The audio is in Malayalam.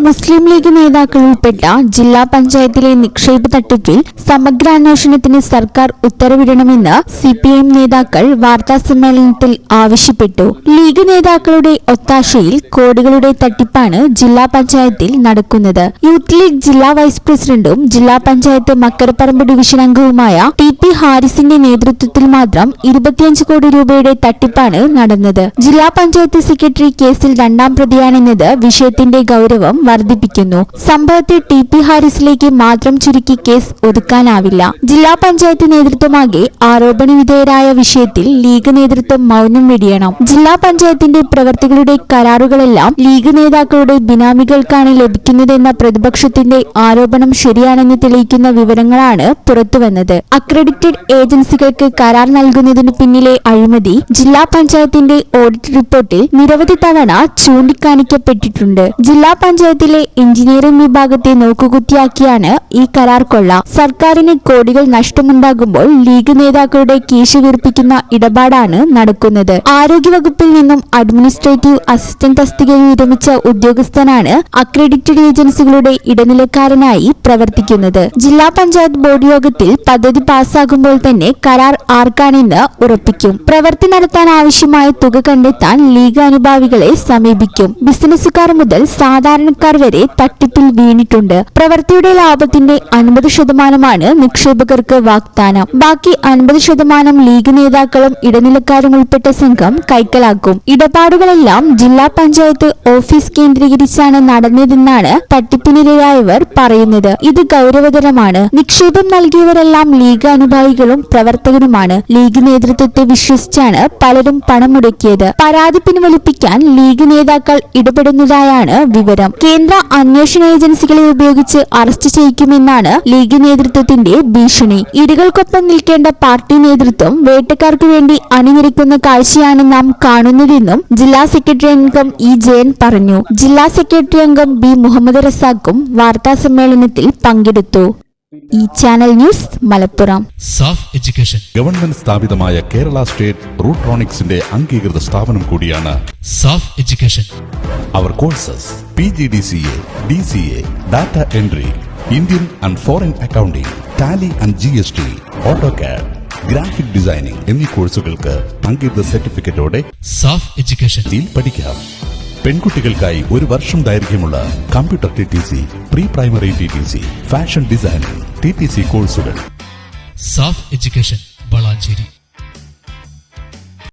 മുസ്ലിം ലീഗ് നേതാക്കൾ ഉൾപ്പെട്ട ജില്ലാ പഞ്ചായത്തിലെ നിക്ഷേപ തട്ടിപ്പിൽ സമഗ്ര അന്വേഷണത്തിന് സർക്കാർ ഉത്തരവിടണമെന്ന് സിപിഎം നേതാക്കൾ വാർത്താസമ്മേളനത്തിൽ ആവശ്യപ്പെട്ടു. ലീഗ് നേതാക്കളുടെ ഒത്താശയിൽ കോടികളുടെ തട്ടിപ്പാണ് ജില്ലാ പഞ്ചായത്തിൽ നടക്കുന്നത്. യൂത്ത് ലീഗ് ജില്ലാ വൈസ് പ്രസിഡന്റും ജില്ലാ പഞ്ചായത്ത് മക്കരപ്പറമ്പ് ഡിവിഷൻ അംഗവുമായ ടി.പി. ഹാരിസിന്റെ നേതൃത്വത്തിൽ മാത്രം 25 കോടി രൂപയുടെ തട്ടിപ്പാണ് നടന്നത്. ജില്ലാ പഞ്ചായത്ത് സെക്രട്ടറി കേസിൽ രണ്ടാം പ്രതിയാണെന്നത് വിഷയത്തിന്റെ ഗൗരവം വർദ്ധിപ്പിക്കുന്നു. സംഭവത്തെ ടി.പി. ഹാരിസിലേക്ക് മാത്രം ചുരുക്കി കേസ് ഒതുക്കാനാവില്ല. ജില്ലാ പഞ്ചായത്ത് നേതൃത്വമാകെ ആരോപണ വിധേയരായ വിഷയത്തിൽ ലീഗ് നേതൃത്വം മൗനം വെടിയണം. ജില്ലാ പഞ്ചായത്തിന്റെ പ്രവർത്തികളുടെ കരാറുകളെല്ലാം ലീഗ് നേതാക്കളുടെ ബിനാമികൾക്കാണ് ലഭിക്കുന്നതെന്ന പ്രതിപക്ഷത്തിന്റെ ആരോപണം ശരിയാണെന്ന് തെളിയിക്കുന്ന വിവരങ്ങളാണ് പുറത്തുവന്നത്. അക്രഡിറ്റഡ് ഏജൻസികൾക്ക് കരാർ നൽകുന്നതിന് പിന്നിലെ അഴിമതി ജില്ലാ പഞ്ചായത്തിന്റെ ഓഡിറ്റ് റിപ്പോർട്ടിൽ നിരവധി തവണ ചൂണ്ടിക്കാണിക്കപ്പെട്ടിട്ടുണ്ട്. ജില്ലാ പഞ്ചായത്തിലെ എഞ്ചിനീയറിംഗ് വിഭാഗത്തെ നോക്കുകുത്തിയാക്കിയാണ് ഈ കരാർ കൊള്ള. സർക്കാരിന് കോടികൾ നഷ്ടമുണ്ടാകുമ്പോൾ ലീഗ് നേതാക്കളുടെ കീശ വീർപ്പിക്കുന്ന ഇടപാടാണ് നടക്കുന്നത്. ആരോഗ്യവകുപ്പിൽ നിന്നും അഡ്മിനിസ്ട്രേറ്റീവ് അസിസ്റ്റന്റ് തസ്തികയിൽ വിരമിച്ച ഉദ്യോഗസ്ഥനാണ് അക്രഡിറ്റഡ് ഏജൻസികളുടെ ഇടനിലക്കാരനായി പ്രവർത്തിക്കുന്നത്. ജില്ലാ പഞ്ചായത്ത് ബോർഡ് യോഗത്തിൽ പദ്ധതി പാസ്സാകുമ്പോൾ തന്നെ കരാർ ആർക്കാണെന്ന് ഉറപ്പിക്കും. പ്രവൃത്തി നടത്താൻ ആവശ്യമായ തുക കണ്ടെത്താൻ ലീഗ് അനുഭാവികളെ സമീപിക്കും. ബിസിനസ്സുകാർ മുതൽ സാധാരണക്കാർ വരെ തട്ടിപ്പിൽ വീണിട്ടുണ്ട്. പ്രവൃത്തിയുടെ ലാഭത്തിന്റെ 50% നിക്ഷേപകർക്ക് വാഗ്ദാനം. ബാക്കി 50% ലീഗ് നേതാക്കളും ഇടനിലക്കാരും ഉൾപ്പെട്ട സംഘം കൈക്കലാക്കും. ഇടപാടുകളെല്ലാം ജില്ലാ പഞ്ചായത്ത് ഓഫീസ് കേന്ദ്രീകരിച്ചാണ് നടന്നതെന്നാണ് തട്ടിപ്പിനിരയായവർ പറയുന്നത്. ഇത് ഗൗരവതരമാണ്. നിക്ഷേപം നൽകിയവരെല്ലാം ലീഗ് അനുഭാവികളും പ്രവർത്തകരുമാണ്. ലീഗ് നേതൃത്വത്തെ വിശ്വസിച്ചാണ് പലരും പണം മുടക്കിയത്. പരാതി പിൻവലിപ്പിക്കാൻ ലീഗ് നേതാക്കൾ ഇടപെടുന്നതായാണ് വിവരം. കേന്ദ്ര അന്വേഷണ ഏജൻസികളെ ഉപയോഗിച്ച് അറസ്റ്റ് ചെയ്യിക്കുമെന്നാണ് ലീഗ് നേതൃത്വത്തിന്റെ ഭീഷണി. ഇരകൾക്കൊപ്പം നിൽക്കേണ്ട പാർട്ടി നേതൃത്വം വേട്ടക്കാർക്ക് വേണ്ടി അണിനിരക്കുന്ന കാഴ്ചയാണ് നാം കാണുന്നതെന്നും ജില്ലാ സെക്രട്ടറി അംഗം ഇ ജയൻ പറഞ്ഞു. ജില്ലാ സെക്രട്ടറി അംഗം ബി മുഹമ്മദ് റസാഖും വാർത്താ സമ്മേളനത്തിൽ പങ്കെടുത്തു. ഈ channel news Malappuram. Saaf education government സ്ഥാപിതമായ കേരള സ്റ്റേറ്റ് റൂട്രോണിക്സിന്റെ അംഗീകൃത സ്ഥാപനം കൂടിയാണ് സാഫ് എഡ്യൂക്കേഷൻ. അവർ courses PGDCA, DCA, data entry, Indian and foreign accounting, Tally and GST, AutoCAD, graphic designing എന്നീ കോഴ്സുകൾക്ക് അംഗീകൃത സർട്ടിഫിക്കറ്റോടെ സാഫ് എഡ്യൂക്കേഷൻ പഠിക്കാം. പെൺകുട്ടികൾക്കായി 1 വർഷം ദൈർഘ്യമുള്ള computer TTC, pre primary TTC, fashion designing TTC കോഴ്സുകൾ. സാഫ് എഡ്യൂക്കേഷൻ വളാഞ്ചേരി.